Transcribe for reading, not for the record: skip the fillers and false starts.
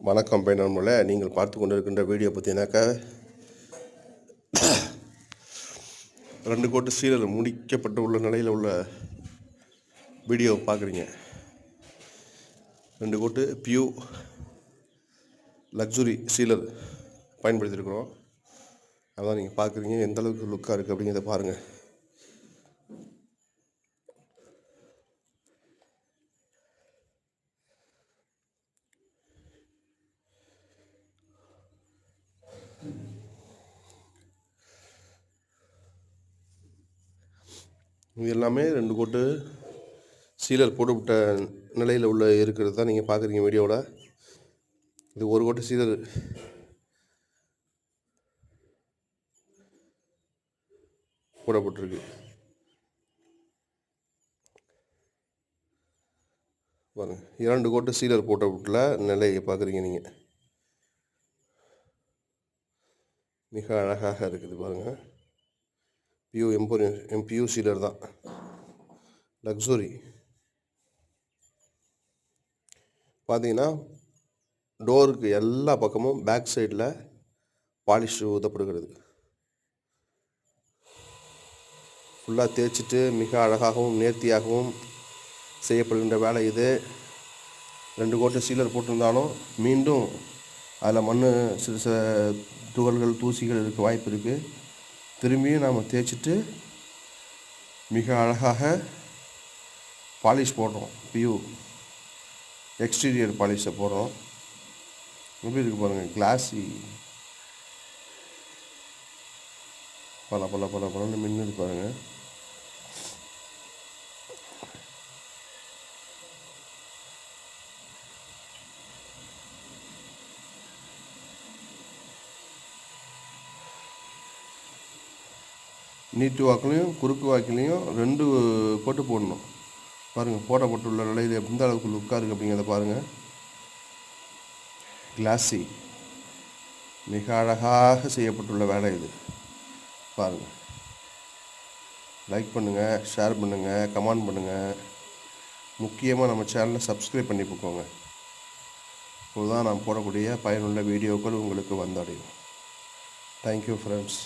வணக்கம் பயணர்களே, நீங்கள் பார்த்து கொண்டிருக்கின்ற வீடியோ பார்த்தீங்கன்னாக்கா 2 கோட்டு சீலர் முடிக்கப்பட்டு உள்ள நிலையில் உள்ள வீடியோ பார்க்குறீங்க. 2 கோட்டு பியூ லக்ஸுரி சீலர் பயன்படுத்தியிருக்கிறோம். அதான் நீங்கள் பார்க்குறீங்க. எந்த அளவுக்கு லுக்காக இருக்குது அப்படிங்கிறத பாருங்கள். இது எல்லாமே 2 கோட்டு சீலர் போட்டுவிட்ட நிலையில் உள்ள இருக்கிறது தான் நீங்கள் பார்க்குறீங்க வீடியோவில். இது 1 கோட்டு சீலர் போடப்பட்டிருக்கு பாருங்கள். 2 கோட்டு சீலர் போட்டப்பட்டுள்ள நிலையை பார்க்குறீங்க நீங்கள். மிக அழகாக இருக்குது பாருங்கள். பியூ சீலர் தான், லக்ஸுரி. பார்த்தீங்கன்னா டோருக்கு எல்லா பக்கமும் பேக் சைடில் பாலிஷ் ஊற்றப்படுகிறது. ஃபுல்லாக தேய்ச்சிட்டு மிக அழகாகவும் நேர்த்தியாகவும் செய்யப்படுகின்ற வேலை இது. 2 கோட்டு சீலர் போட்டிருந்தாலும் மீண்டும் அதில் மண் சிறு சில துகள்கள் தூசிகள் இருக்க வாய்ப்பு இருக்குது. திரும்பியும் நாம் தேய்ச்சிட்டு மிக அழகாக பாலிஷ் போடுறோம். பியூ எக்ஸ்டீரியர் பாலிஷை போடுறோம். எப்படி இருக்குது பாருங்கள். கிளாஸி பல மின்னுது பாருங்கள். நீட்டு வாக்கிலையும் குறுக்கு வாக்கிலையும் 2 கோட்டு போடணும். பாருங்கள், போடப்பட்டுள்ள நிலையில் எந்த அளவுக்கு லுக்காக இருக்குது அப்படிங்கிறத பாருங்கள். கிளாஸி மிக அழகாக செய்யப்பட்டுள்ள வேலை இது. பாருங்கள். லைக் பண்ணுங்கள், ஷேர் பண்ணுங்கள், கமெண்ட் பண்ணுங்கள். முக்கியமாக நம்ம சேனலை சப்ஸ்கிரைப் பண்ணி போக்கோங்க. இப்போது தான் நான் போடக்கூடிய பயனுள்ள வீடியோக்கள் உங்களுக்கு வந்தடையும். Thank you friends.